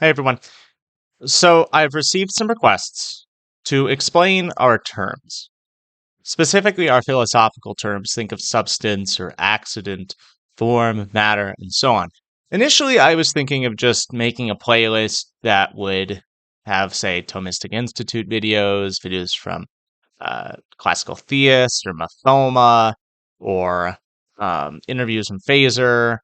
Hey everyone. So I've received some requests to explain our terms, specifically our philosophical terms. Think of substance or accident, form, matter, and so on. Initially, I was thinking of just making a playlist that would have, say, Thomistic Institute videos from classical theists or Mathoma, or interviews from Phaser,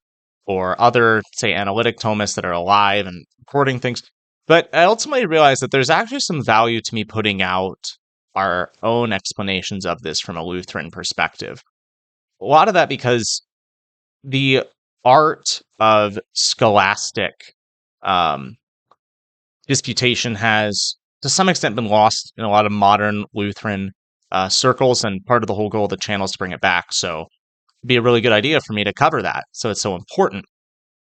or other, say, analytic Thomists that are alive and recording things. But I ultimately realized that there's actually some value to me putting out our own explanations of this from a Lutheran perspective. A lot of that because the art of scholastic um, disputation has, to some extent, been lost in a lot of modern Lutheran circles, and part of the whole goal of the channel is to bring it back. So it'd be a really good idea for me to cover that. So it's so important.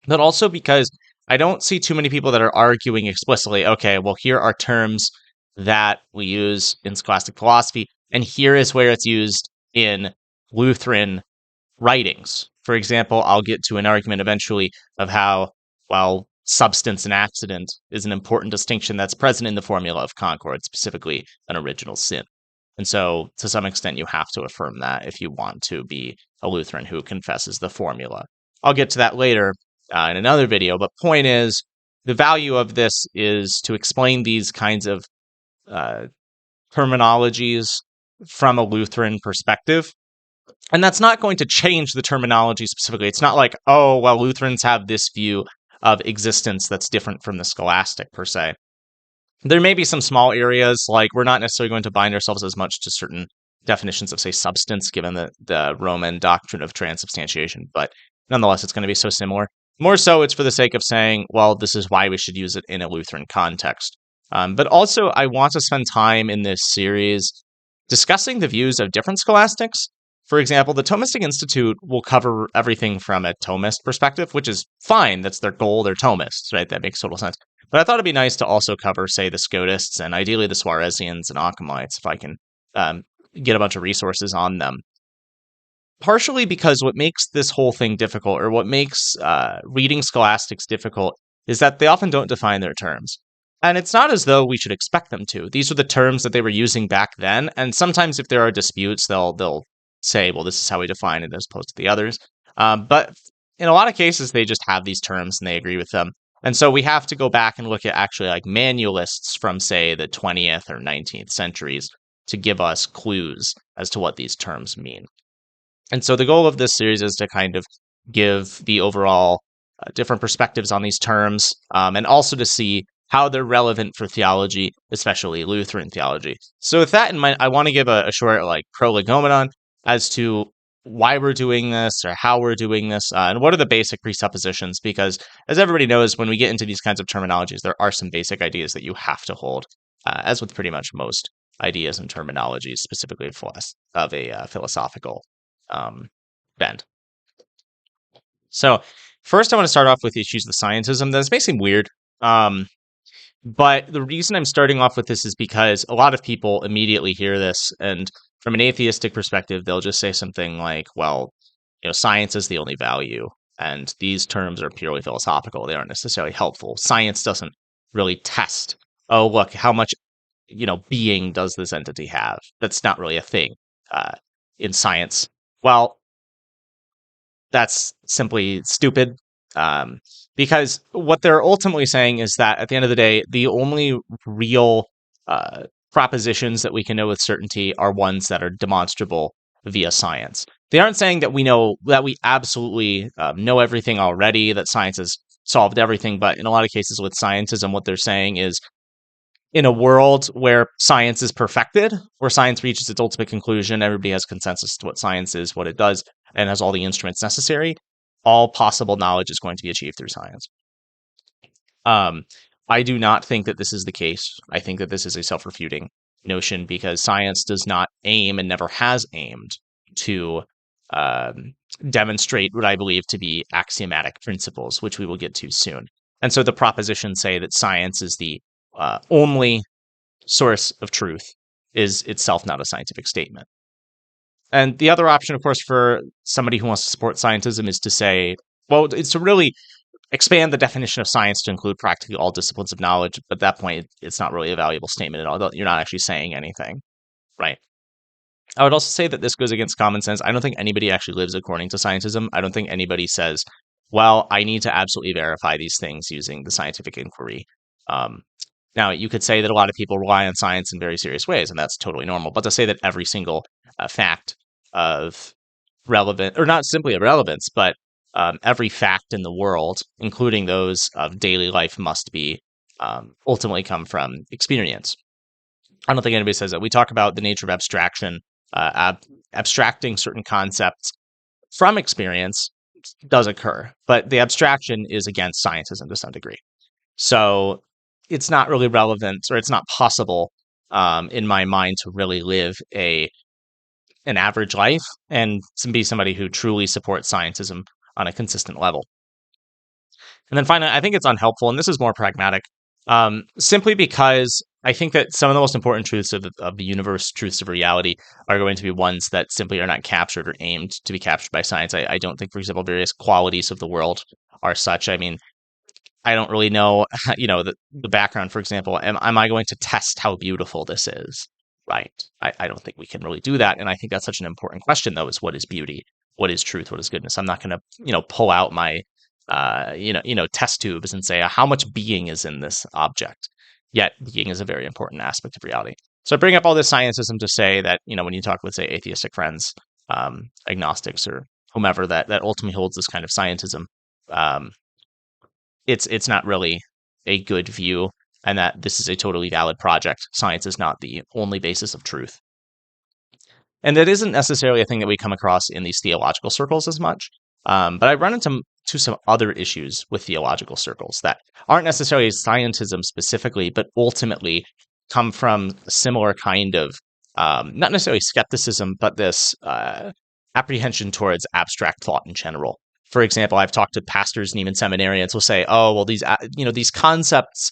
But also because I don't see too many people that are arguing explicitly, okay, well, here are terms that we use in scholastic philosophy, and here is where it's used in Lutheran writings. For example, I'll get to an argument eventually of how, well, substance and accident is an important distinction that's present in the formula of Concord, specifically an original sin. And so, to some extent, you have to affirm that if you want to be a Lutheran who confesses the formula. I'll get to that later in another video, but point is, the value of this is to explain these kinds of uh, terminologies from a Lutheran perspective. And that's not going to change the terminology specifically. It's not like, oh, well, Lutherans have this view of existence that's different from the scholastic per se. There may be some small areas, like we're not necessarily going to bind ourselves as much to certain definitions of, say, substance, given the Roman doctrine of transubstantiation, but nonetheless, it's going to be so similar. More so, it's for the sake of saying, well, this is why we should use it in a Lutheran context. But also, I want to spend time in this series discussing the views of different scholastics. For example, the Thomistic Institute will cover everything from a Thomist perspective, which is fine. That's their goal. They're Thomists, right? That makes total sense. But I thought it'd be nice to also cover, say, the Scotists and ideally the Suarezians and Occamites, if I can get a bunch of resources on them. Partially because what makes this whole thing difficult, or what makes reading scholastics difficult, is that they often don't define their terms. And it's not as though we should expect them to. These are the terms that they were using back then, and sometimes if there are disputes, they'll say, well, this is how we define it as opposed to the others. But in a lot of cases, they just have these terms and they agree with them. And so we have to go back and look at actually like manualists from, say, the 20th or 19th centuries to give us clues as to what these terms mean. And so the goal of this series is to kind of give the overall different perspectives on these terms, and also to see how they're relevant for theology, especially Lutheran theology. So with that in mind, I want to give a short like Prolegomena as to why we're doing this or how we're doing this, and what are the basic presuppositions, because as everybody knows, when we get into these kinds of terminologies, there are some basic ideas that you have to hold, as with pretty much most ideas and terminologies, specifically of a philosophical bend. So first I want to start off with issues of scientism. This may seem weird, but the reason I'm starting off with this is because a lot of people immediately hear this, and from an atheistic perspective, they'll just say something like, well, science is the only value, and these terms are purely philosophical. They aren't necessarily helpful. Science doesn't really test, oh, look, how much, being does this entity have? That's not really a thing in science. Well, that's simply stupid. Because what they're ultimately saying is that at the end of the day, the only real propositions that we can know with certainty are ones that are demonstrable via science. They aren't saying that we absolutely know everything already, that science has solved everything, but in a lot of cases with scientism, what they're saying is, in a world where science is perfected, where science reaches its ultimate conclusion, everybody has consensus to what science is, what it does, and has all the instruments necessary, all possible knowledge is going to be achieved through science. I do not think that this is the case. I think that this is a self-refuting notion, because science does not aim and never has aimed to demonstrate what I believe to be axiomatic principles, which we will get to soon. And so the propositions say that science is the only source of truth is itself not a scientific statement. And the other option, of course, for somebody who wants to support scientism is to say, well, it's to really expand the definition of science to include practically all disciplines of knowledge. But at that point, it's not really a valuable statement at all. You're not actually saying anything, right? I would also say that this goes against common sense. I don't think anybody actually lives according to scientism. I don't think anybody says, well, I need to absolutely verify these things using the scientific inquiry. Um, Now, you could say that a lot of people rely on science in very serious ways, and that's totally normal. But to say that every single fact of relevant, or not simply of relevance, but every fact in the world, including those of daily life, must be ultimately come from experience. I don't think anybody says that. We talk about the nature of abstraction, abstracting certain concepts from experience does occur, but the abstraction is against scientism to some degree. So it's not really relevant, or it's not possible in my mind to really live an average life and to be somebody who truly supports scientism on a consistent level. And then finally, I think it's unhelpful, and this is more pragmatic, simply because I think that some of the most important truths of the universe, truths of reality, are going to be ones that simply are not captured or aimed to be captured by science. I don't think, for example, various qualities of the world are such. I mean, I don't really know, the background, for example. Am I going to test how beautiful this is? Right. I don't think we can really do that. And I think that's such an important question, though, is what is beauty? What is truth? What is goodness? I'm not going to, pull out my, test tubes and say how much being is in this object. Yet being is a very important aspect of reality. So I bring up all this scientism to say that, when you talk with, say, atheistic friends, agnostics, or whomever that ultimately holds this kind of scientism, it's not really a good view, and that this is a totally valid project. Science is not the only basis of truth. And that isn't necessarily a thing that we come across in these theological circles as much. But I run into some other issues with theological circles that aren't necessarily scientism specifically, but ultimately come from a similar kind of, not necessarily skepticism, but this apprehension towards abstract thought in general. For example, I've talked to pastors and even seminarians who will say, "Oh, well, these concepts,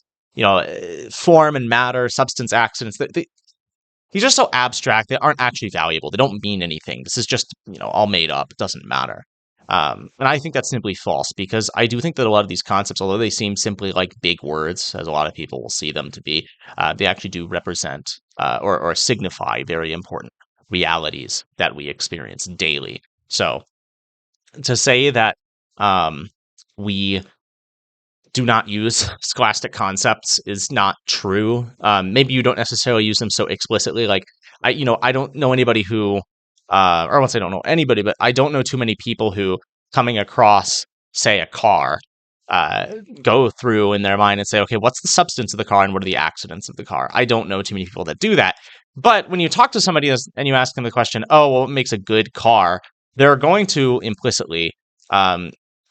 form and matter, substance, accidents, these are so abstract. They aren't actually valuable. They don't mean anything. This is just, all made up. It doesn't matter." And I think that's simply false, because I do think that a lot of these concepts, although they seem simply like big words, as a lot of people will see them to be, they actually do represent or signify very important realities that we experience daily. So to say that we do not use scholastic concepts is not true. Maybe you don't necessarily use them so explicitly. Like I don't know anybody who, or once I don't know anybody, but I don't know too many people who, coming across, say, a car, go through in their mind and say, okay, what's the substance of the car and what are the accidents of the car? I don't know too many people that do that. But when you talk to somebody and you ask them the question, oh, well, what makes a good car? They're going to implicitly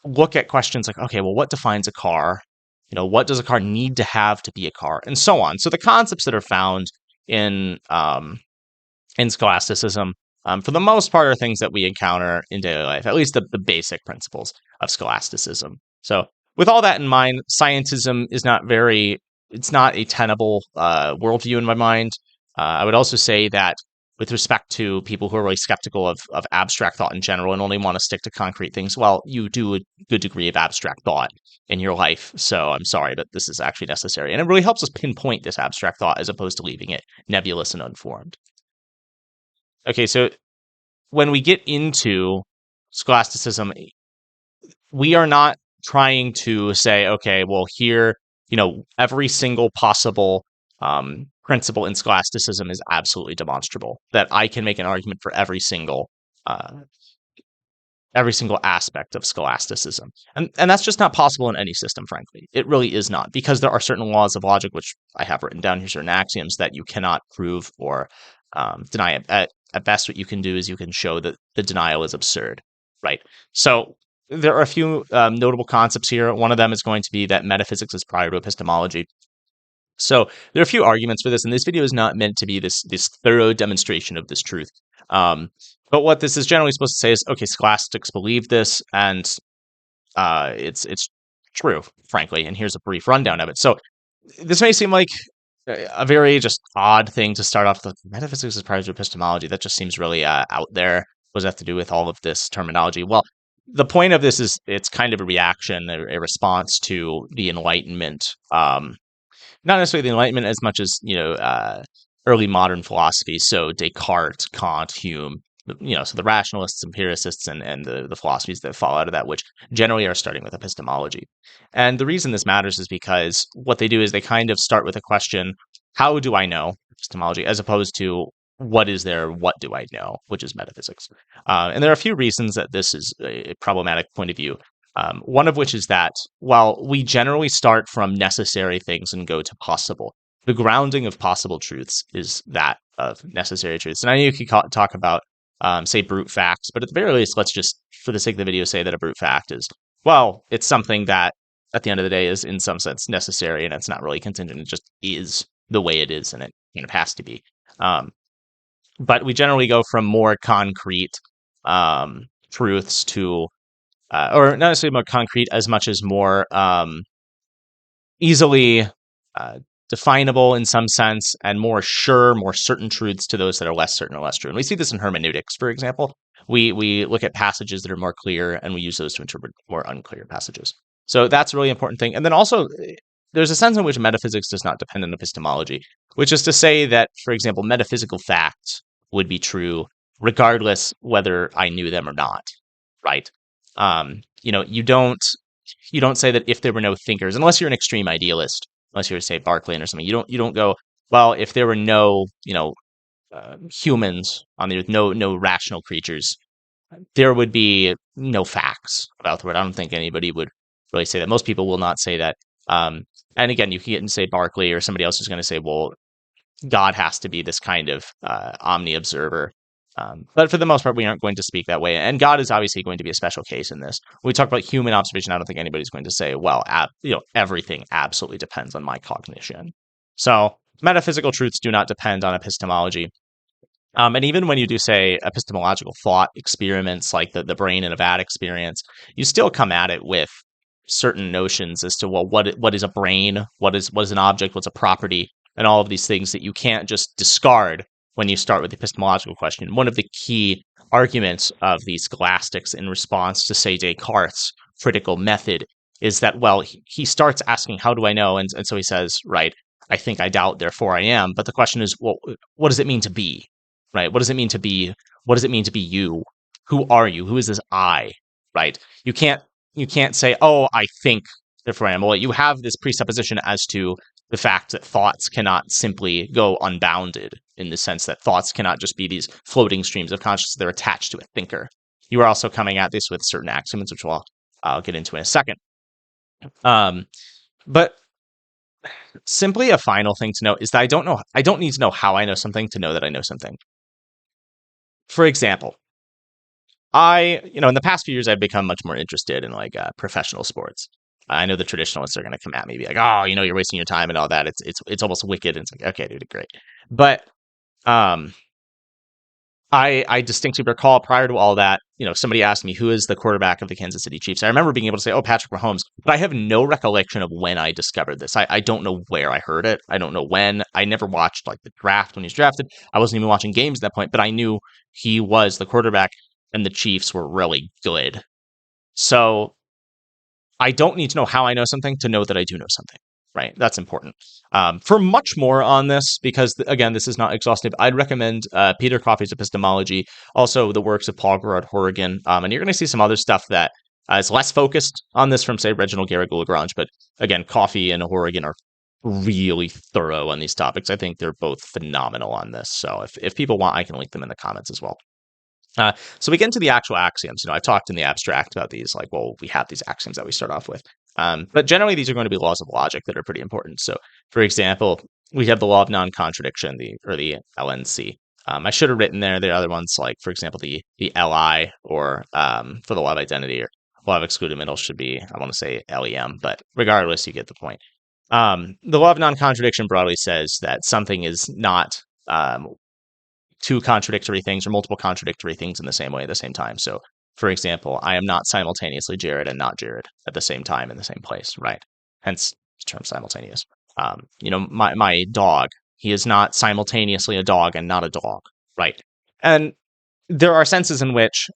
look at questions like, okay, well, what defines a car? What does a car need to have to be a car, and so on. So the concepts that are found in scholasticism, for the most part, are things that we encounter in daily life, at least the basic principles of scholasticism. So with all that in mind, scientism is it's not a tenable worldview in my mind. I would also say that with respect to people who are really skeptical of abstract thought in general and only want to stick to concrete things, well, you do a good degree of abstract thought in your life. So I'm sorry, but this is actually necessary. And it really helps us pinpoint this abstract thought as opposed to leaving it nebulous and unformed. Okay, so when we get into scholasticism, we are not trying to say, okay, well, here, every single possible principle in scholasticism is absolutely demonstrable, that I can make an argument for every single aspect of scholasticism. And that's just not possible in any system, frankly. It really is not, because there are certain laws of logic, which I have written down here, certain axioms that you cannot prove or deny. At best, what you can do is you can show that the denial is absurd, right? So there are a few notable concepts here. One of them is going to be that metaphysics is prior to epistemology. So there are a few arguments for this, and this video is not meant to be this thorough demonstration of this truth. But what this is generally supposed to say is, okay, scholastics believe this, and it's true, frankly. And here's a brief rundown of it. So this may seem like a very just odd thing to start off with. Metaphysics is prior to epistemology. That just seems really out there. What does that have to do with all of this terminology? Well, the point of this is it's kind of a reaction, a response to the Enlightenment. Not necessarily the Enlightenment as much as early modern philosophy. So Descartes, Kant, Hume. So the rationalists, empiricists, and the philosophies that fall out of that, which generally are starting with epistemology. And the reason this matters is because what they do is they kind of start with a question: how do I know epistemology, as opposed to what is there, what do I know, which is metaphysics. And there are a few reasons that this is a problematic point of view. One of which is that while we generally start from necessary things and go to possible, the grounding of possible truths is that of necessary truths. And I know you could talk about, say, brute facts, but at the very least, let's just, for the sake of the video, say that a brute fact is, well, it's something that at the end of the day is in some sense necessary, and it's not really contingent. It just is the way it is, and it kind of has to be. But we generally go from more concrete truths to or not necessarily more concrete as much as more easily definable in some sense, and more sure, more certain truths to those that are less certain or less true. And we see this in hermeneutics, for example. We look at passages that are more clear, and we use those to interpret more unclear passages. So that's a really important thing. And then also, there's a sense in which metaphysics does not depend on epistemology, which is to say that, for example, metaphysical facts would be true regardless whether I knew them or not, right? You don't say that if there were no thinkers, unless you're an extreme idealist, unless you're, say, Berkeley or something, you don't go, well, if there were no, humans on the earth, no rational creatures, there would be no facts about the world. I don't think anybody would really say that. Most people will not say that. And again, you can get and say Berkeley or somebody else who's going to say, well, God has to be this kind of omni-observer. But for the most part, we aren't going to speak that way. And God is obviously going to be a special case in this. When we talk about human observation, I don't think anybody's going to say, well, everything absolutely depends on my cognition. So metaphysical truths do not depend on epistemology. And even when you do, say, epistemological thought experiments like the brain in a vat experience, you still come at it with certain notions as to, well, what is a brain? What is an object? What's a property? And all of these things that you can't just discard when you start with the epistemological question. One of the key arguments of the scholastics in response to, say, Descartes' critical method is that, well, he starts asking, how do I know? And so he says, right, I think, I doubt, therefore I am. But the question is, well, what does it mean to be? Right? What does it mean to be? What does it mean to be you? Who are you? Who is this I? Right? You can't say, oh, I think, therefore I am. Well, you have this presupposition as to the fact that thoughts cannot simply go unbounded, in the sense that thoughts cannot just be these floating streams of consciousness. They're attached to a thinker. You are also coming at this with certain axioms, which I'll get into in a second. But simply a final thing to note is that I don't need to know how I know something to know that I know something. For example, in the past few years, I've become much more interested in professional sports. I know the traditionalists are going to come at me, be like, "Oh, you're wasting your time and all that." It's almost wicked. And it's like, okay, dude, great. But I distinctly recall prior to all that, somebody asked me who is the quarterback of the Kansas City Chiefs. I remember being able to say, "Oh, Patrick Mahomes," but I have no recollection of when I discovered this. I don't know where I heard it. I don't know when. I never watched the draft when he was drafted. I wasn't even watching games at that point, but I knew he was the quarterback, and the Chiefs were really good. So I don't need to know how I know something to know that I do know something, right? That's important. For much more on this, because, again, this is not exhaustive, I'd recommend Peter Coffey's Epistemology, also the works of Paul Gerard Horrigan, and you're going to see some other stuff that is less focused on this from, say, Reginald Garrigou-Lagrange, but, again, Coffey and Horrigan are really thorough on these topics. I think they're both phenomenal on this, so if people want, I can link them in the comments as well. So we get into the actual axioms. I've talked in the abstract about these, we have these axioms that we start off with. But generally, these are going to be laws of logic that are pretty important. So, for example, we have the law of non-contradiction, the LNC. I should have written there the other ones, for example, the LI, or for the law of identity, or law of excluded middle should be, I want to say, LEM. But regardless, you get the point. The law of non-contradiction broadly says that something is not two contradictory things or multiple contradictory things in the same way at the same time. So, for example, I am not simultaneously Jared and not Jared at the same time in the same place, right? Hence the term simultaneous. My dog, he is not simultaneously a dog and not a dog, right? And there are senses in which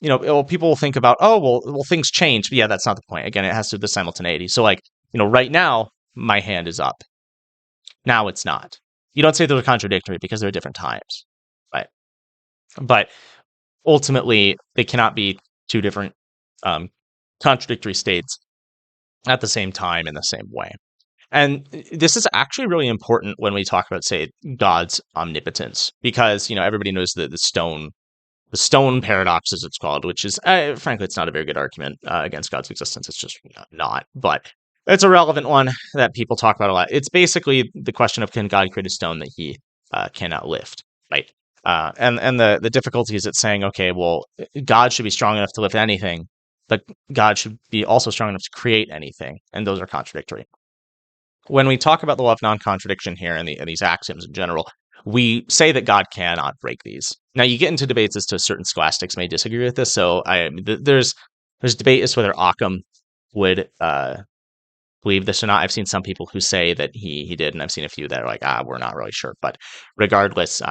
people will think about, oh, well, things change. But yeah, that's not the point. Again, it has to do with the simultaneity. So like, right now my hand is up. Now it's not. You don't say those are contradictory because they're different times, right? But ultimately, they cannot be two different um, contradictory states at the same time in the same way. And this is actually really important when we talk about, say, God's omnipotence, because everybody knows the stone paradox, as it's called, which is, frankly, it's not a very good argument against God's existence. It's just not. But it's a relevant one that people talk about a lot. It's basically the question of, can God create a stone that he cannot lift, right? And the difficulty is it's saying, okay, well, God should be strong enough to lift anything, but God should be also strong enough to create anything, and those are contradictory. When we talk about the law of non-contradiction here and these axioms in general, we say that God cannot break these. Now, you get into debates as to certain scholastics may disagree with this. So there's debate as to whether Occam would believe this or not. I've seen some people who say that he did, and I've seen a few that are like, we're not really sure. But regardless,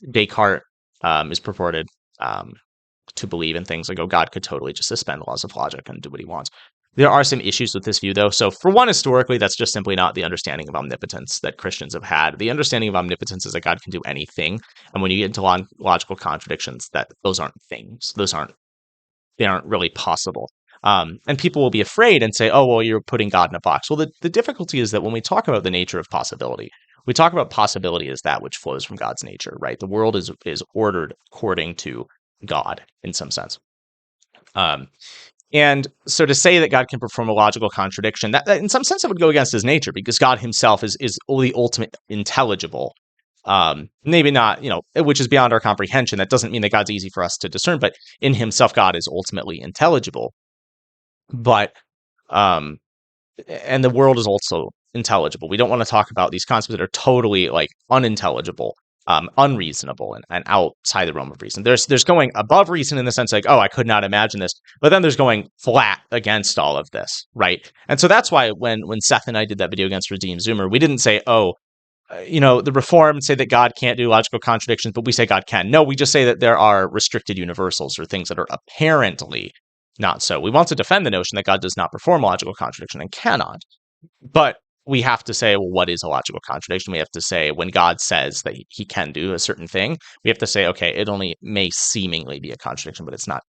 Descartes is purported to believe in things like, God could totally just suspend the laws of logic and do what he wants. There are some issues with this view, though. So for one, historically, that's just simply not the understanding of omnipotence that Christians have had. The understanding of omnipotence is that God can do anything. And when you get into logical contradictions, that those aren't things. They aren't really possible. And people will be afraid and say, oh, well, you're putting God in a box. Well, the difficulty is that when we talk about the nature of possibility, we talk about possibility as that which flows from God's nature, right? The world is ordered according to God in some sense. And so to say that God can perform a logical contradiction, that in some sense it would go against his nature, because God himself is the ultimate intelligible. Maybe not, which is beyond our comprehension. That doesn't mean that God's easy for us to discern, but in himself, God is ultimately intelligible. But and the world is also intelligible. We don't want to talk about these concepts that are totally like unintelligible, unreasonable, and outside the realm of reason. There's going above reason in the sense like, oh, I could not imagine this, but then there's going flat against all of this, right? And so that's why when Seth and I did that video against Redeem Zoomer, we didn't say, oh, the Reformed say that God can't do logical contradictions, but we say God can. No, we just say that there are restricted universals or things that are apparently not so. We want to defend the notion that God does not perform logical contradiction and cannot. But we have to say, well, what is a logical contradiction? We have to say, when God says that he can do a certain thing, we have to say, okay, it only may seemingly be a contradiction, but it's not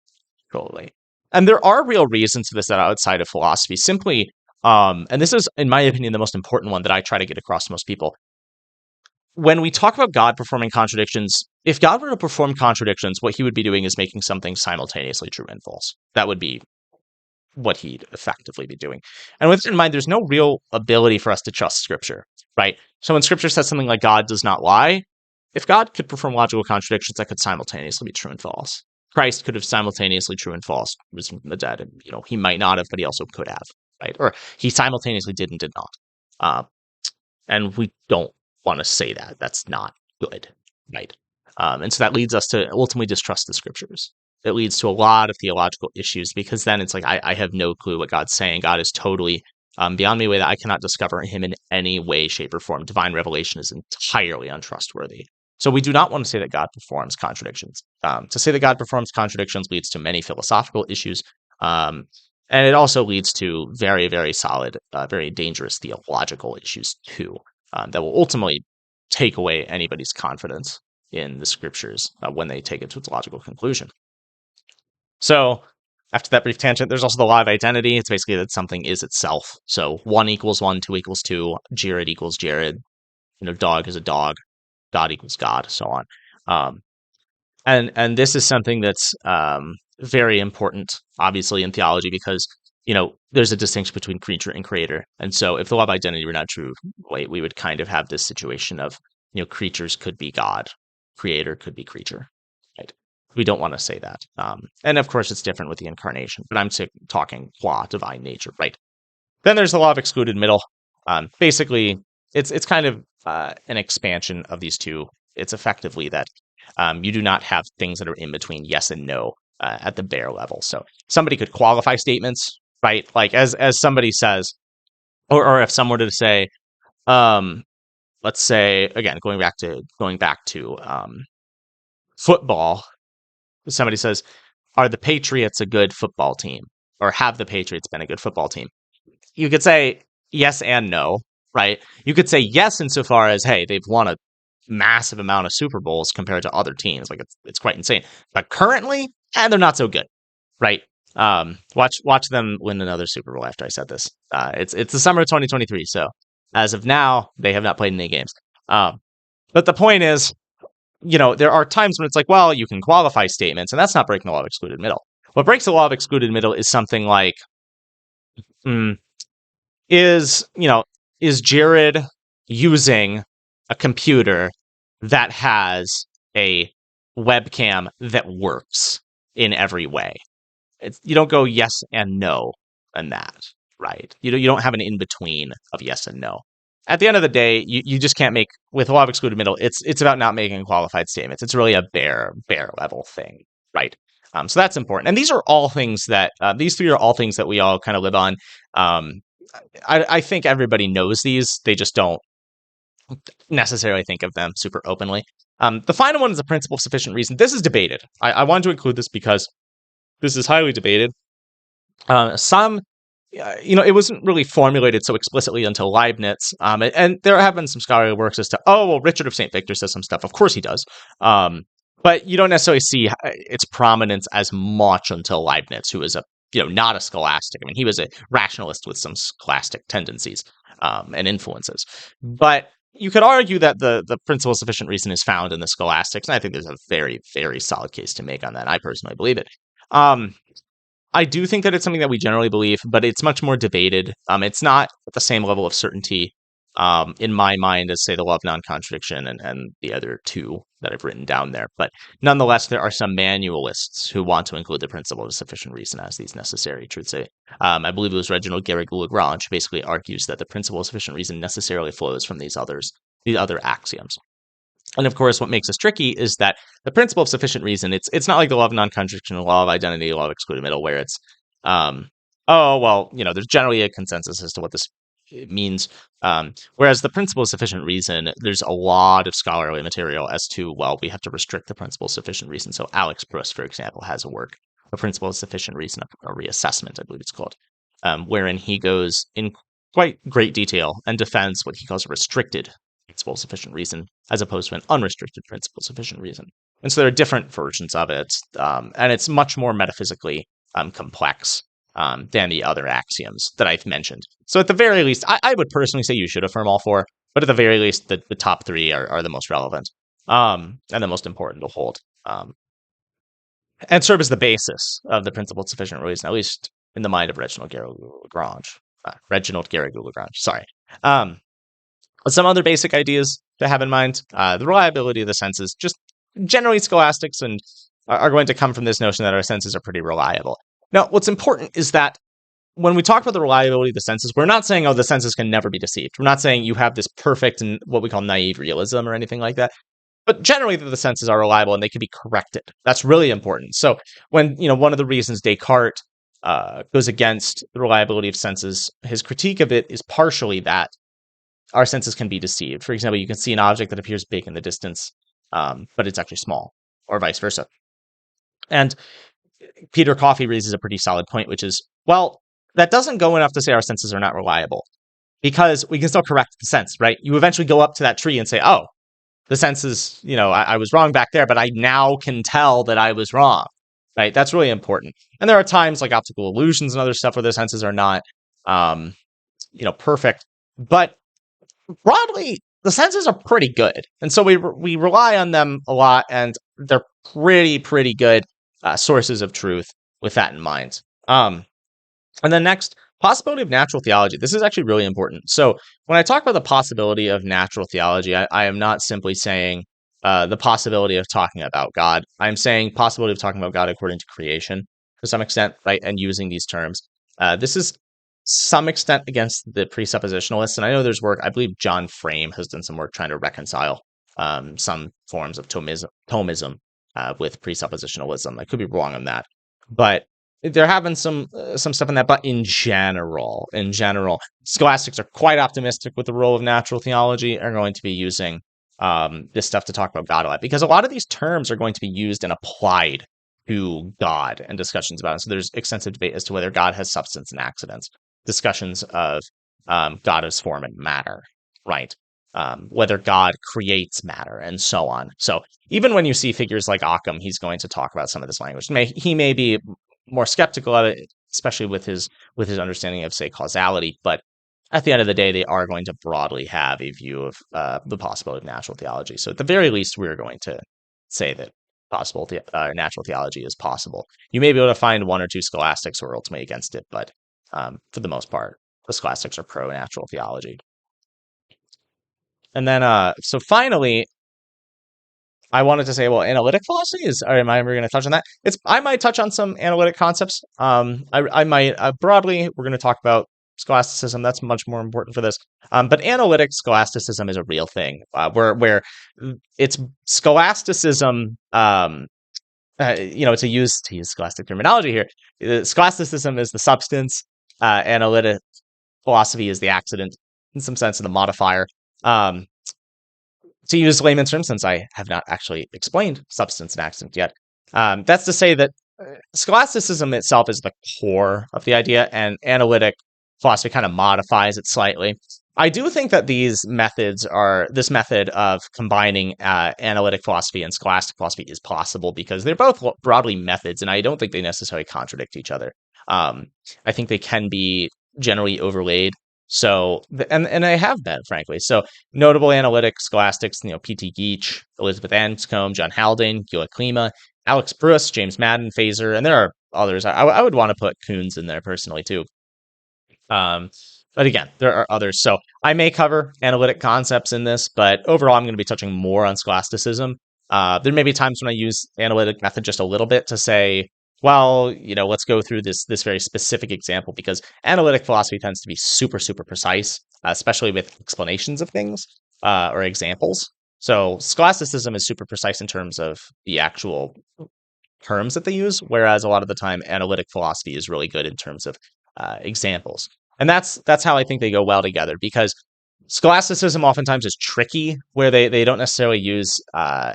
totally. And there are real reasons for this that are outside of philosophy. Simply, and this is, in my opinion, the most important one that I try to get across to most people. When we talk about God performing contradictions, if God were to perform contradictions, what he would be doing is making something simultaneously true and false. That would be what he'd effectively be doing. And with that in mind, there's no real ability for us to trust Scripture, right? So when Scripture says something like God does not lie, if God could perform logical contradictions, that could simultaneously be true and false. Christ could have simultaneously true and false, risen from the dead, and he might not have, but he also could have, right? Or he simultaneously did and did not. And we don't want to say that. That's not good, right? And so that leads us to ultimately distrust the Scriptures. It leads to a lot of theological issues, because then it's like, I have no clue what God's saying. God is totally beyond me, a way that I cannot discover him in any way, shape, or form. Divine revelation is entirely untrustworthy. So we do not want to say that God performs contradictions. To say that God performs contradictions leads to many philosophical issues. And it also leads to very, very solid, very dangerous theological issues too, that will ultimately take away anybody's confidence in the Scriptures when they take it to its logical conclusion. So after that brief tangent, there's also the law of identity. It's basically that something is itself. So 1 equals 1, 2 equals 2, Jared equals Jared, dog is a dog, God equals God, so on. And this is something that's very important, obviously, in theology, because there's a distinction between creature and creator. And so if the law of identity were not true, we would kind of have this situation of, creatures could be God, creator could be creature, right? We don't want to say that. And of course, it's different with the incarnation, but I'm talking qua divine nature, right? Then there's the law of excluded middle. Basically, it's kind of an expansion of these two. It's effectively that you do not have things that are in between yes and no at the bare level. So somebody could qualify statements, right? Like as somebody says, or if someone were to say, let's say, again, going back to football, somebody says, are the Patriots a good football team? Or have the Patriots been a good football team? You could say yes and no, right? You could say yes insofar as, hey, they've won a massive amount of Super Bowls compared to other teams. Like it's quite insane. But currently, they're not so good, right? Watch them win another Super Bowl after I said this. It's the summer of 2023, so as of now, they have not played any games. But the point is, there are times when it's like, well, you can qualify statements, and that's not breaking the law of excluded middle. What breaks the law of excluded middle is something like, is Jared using a computer that has a webcam that works in every way? You don't go yes and no on that, right? You don't have an in between of yes and no. At the end of the day, you just can't make, with law of excluded middle, it's about not making qualified statements. It's really a bare level thing, right? So that's important. And these are all things that these three are all things that we all kind of live on. I think everybody knows these. They just don't necessarily think of them super openly. The final one is the principle of sufficient reason. This is debated. I wanted to include this because this is highly debated. It wasn't really formulated so explicitly until Leibniz. And there have been some scholarly works as to, Richard of St. Victor says some stuff. Of course he does. But you don't necessarily see its prominence as much until Leibniz, who is not a scholastic. I mean, he was a rationalist with some scholastic tendencies and influences. But you could argue that the principle of sufficient reason is found in the scholastics, and I think there's a very, very solid case to make on that. I personally believe it. I do think that it's something that we generally believe, but it's much more debated. It's not at the same level of certainty in my mind as, say, the law of non-contradiction and the other two that I've written down there. But nonetheless, there are some manualists who want to include the principle of sufficient reason as these necessary truths. I believe it was Reginald Garrigou-Lagrange who basically argues that the principle of sufficient reason necessarily flows from these other axioms. And of course, what makes this tricky is that the principle of sufficient reason, it's not like the law of non-contradiction, the law of identity, the law of excluded middle, where it's, there's generally a consensus as to what this means. Whereas the principle of sufficient reason, there's a lot of scholarly material as to, we have to restrict the principle of sufficient reason. So Alex Proust, for example, has a work, A Principle of Sufficient Reason, a reassessment, I believe it's called, wherein he goes in quite great detail and defends what he calls a restricted principle of sufficient reason, as opposed to an unrestricted principle of sufficient reason. And so there are different versions of it, and it's much more metaphysically complex than the other axioms that I've mentioned. So at the very least, I would personally say you should affirm all four, but at the very least, the top three are the most relevant and the most important to hold, and serve as the basis of the principle of sufficient reason, at least in the mind of Reginald Garrigou-Lagrange. Sorry. Some other basic ideas to have in mind. The reliability of the senses, just generally scholastics and are going to come from this notion that our senses are pretty reliable. Now, what's important is that when we talk about the reliability of the senses, we're not saying, the senses can never be deceived. We're not saying you have this perfect and what we call naive realism or anything like that. But generally, the senses are reliable and they can be corrected. That's really important. So when, one of the reasons Descartes goes against the reliability of senses, his critique of it is partially that our senses can be deceived. For example, you can see an object that appears big in the distance, but it's actually small, or vice versa. And Peter Coffey raises a pretty solid point, which is, that doesn't go enough to say our senses are not reliable, because we can still correct the sense, right? You eventually go up to that tree and say, the senses, I was wrong back there, but I now can tell that I was wrong, right? That's really important. And there are times like optical illusions and other stuff where the senses are not, perfect, but broadly, the senses are pretty good. And so we rely on them a lot, and they're pretty good sources of truth with that in mind. And then next, possibility of natural theology. This is actually really important. So when I talk about the possibility of natural theology, I am not simply saying the possibility of talking about God. I'm saying possibility of talking about God according to creation to some extent, right? And using these terms. This is some extent against the presuppositionalists. And I know there's work, I believe John Frame has done some work trying to reconcile some forms of Thomism with presuppositionalism. I could be wrong on that. But there have been some stuff in that. But in general, scholastics are quite optimistic with the role of natural theology and are going to be using this stuff to talk about God a lot, because a lot of these terms are going to be used and applied to God and discussions about it. So there's extensive debate as to whether God has substance and accidents, discussions of God as form and matter, right? Whether God creates matter and so on. So even when you see figures like Occam, he's going to talk about some of this language. He may be more skeptical of it, especially with his understanding of, say, causality. But at the end of the day, they are going to broadly have a view of the possibility of natural theology. So at the very least, we're going to say that natural theology is possible. You may be able to find one or two scholastics who are ultimately against it, but for the most part, the scholastics are pro-natural theology. And then, so finally, I wanted to say, well, analytic philosophy am I ever going to touch on that? I might touch on some analytic concepts. I might, broadly, we're going to talk about scholasticism. That's much more important for this. But analytic scholasticism is a real thing, where it's scholasticism, to use scholastic terminology here, scholasticism is the substance, analytic philosophy is the accident, in some sense, the modifier. To use layman's terms, since I have not actually explained substance and accident yet, that's to say that scholasticism itself is the core of the idea, and analytic philosophy kind of modifies it slightly. I do think that this method of combining analytic philosophy and scholastic philosophy is possible because they're both broadly methods, and I don't think they necessarily contradict each other. I think they can be generally overlaid. So, and they have been, frankly. So, notable analytic scholastics, P.T. Geach, Elizabeth Anscombe, John Haldane, Gila Klima, Alex Bruce, James Madden, Fazer, and there are others. I would want to put Kuhns in there personally, too. But again, there are others. So, I may cover analytic concepts in this, but overall, I'm going to be touching more on scholasticism. There may be times when I use analytic method just a little bit to say, well, let's go through this very specific example, because analytic philosophy tends to be super, super precise, especially with explanations of things or examples. So scholasticism is super precise in terms of the actual terms that they use, whereas a lot of the time analytic philosophy is really good in terms of examples. And that's how I think they go well together, because scholasticism oftentimes is tricky, where they don't necessarily use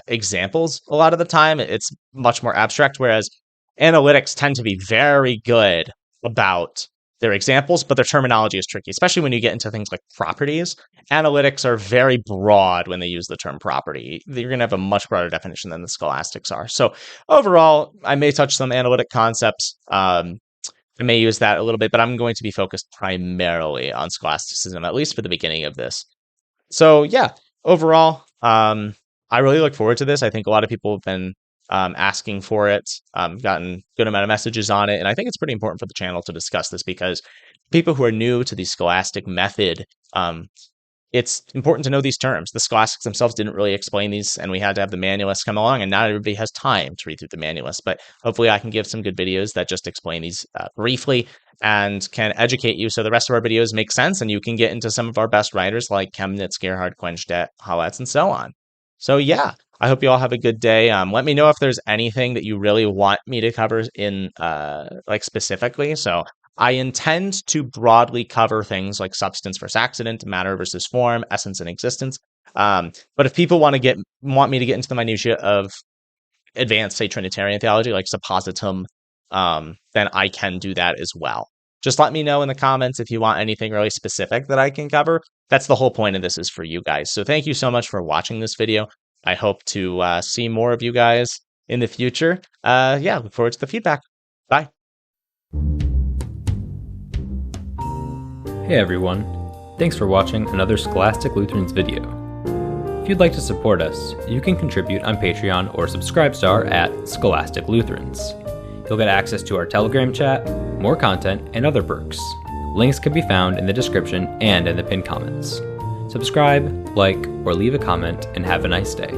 examples a lot of the time. It's much more abstract, whereas analytics tend to be very good about their examples, but their terminology is tricky, especially when you get into things like properties. Analytics are very broad when they use the term property. You're going to have a much broader definition than the scholastics are. So overall, I may touch some analytic concepts. I may use that a little bit, but I'm going to be focused primarily on scholasticism, at least for the beginning of this. So yeah, overall, I really look forward to this. I think a lot of people have been asking for it, gotten a good amount of messages on it, and I think it's pretty important for the channel to discuss this, because people who are new to the scholastic method, it's important to know these terms. The scholastics themselves didn't really explain these, and we had to have the manualists come along, and not everybody has time to read through the manualists, but hopefully I can give some good videos that just explain these briefly and can educate you, so the rest of our videos make sense, and you can get into some of our best writers like Chemnitz, Gerhard, Quenstedt, Howatz, and so on. So yeah, I hope you all have a good day. Let me know if there's anything that you really want me to cover in specifically. So I intend to broadly cover things like substance versus accident, matter versus form, essence and existence. But if people want me to get into the minutiae of advanced, say, Trinitarian theology, like suppositum, then I can do that as well. Just let me know in the comments if you want anything really specific that I can cover. That's the whole point of this, is for you guys. So thank you so much for watching this video. I hope to see more of you guys in the future. Look forward to the feedback. Bye. Hey everyone, thanks for watching another Scholastic Lutherans video. If you'd like to support us, you can contribute on Patreon or Subscribestar at Scholastic Lutherans. You'll get access to our Telegram chat, more content, and other perks. Links can be found in the description and in the pinned comments. Subscribe, like, or leave a comment, and have a nice day.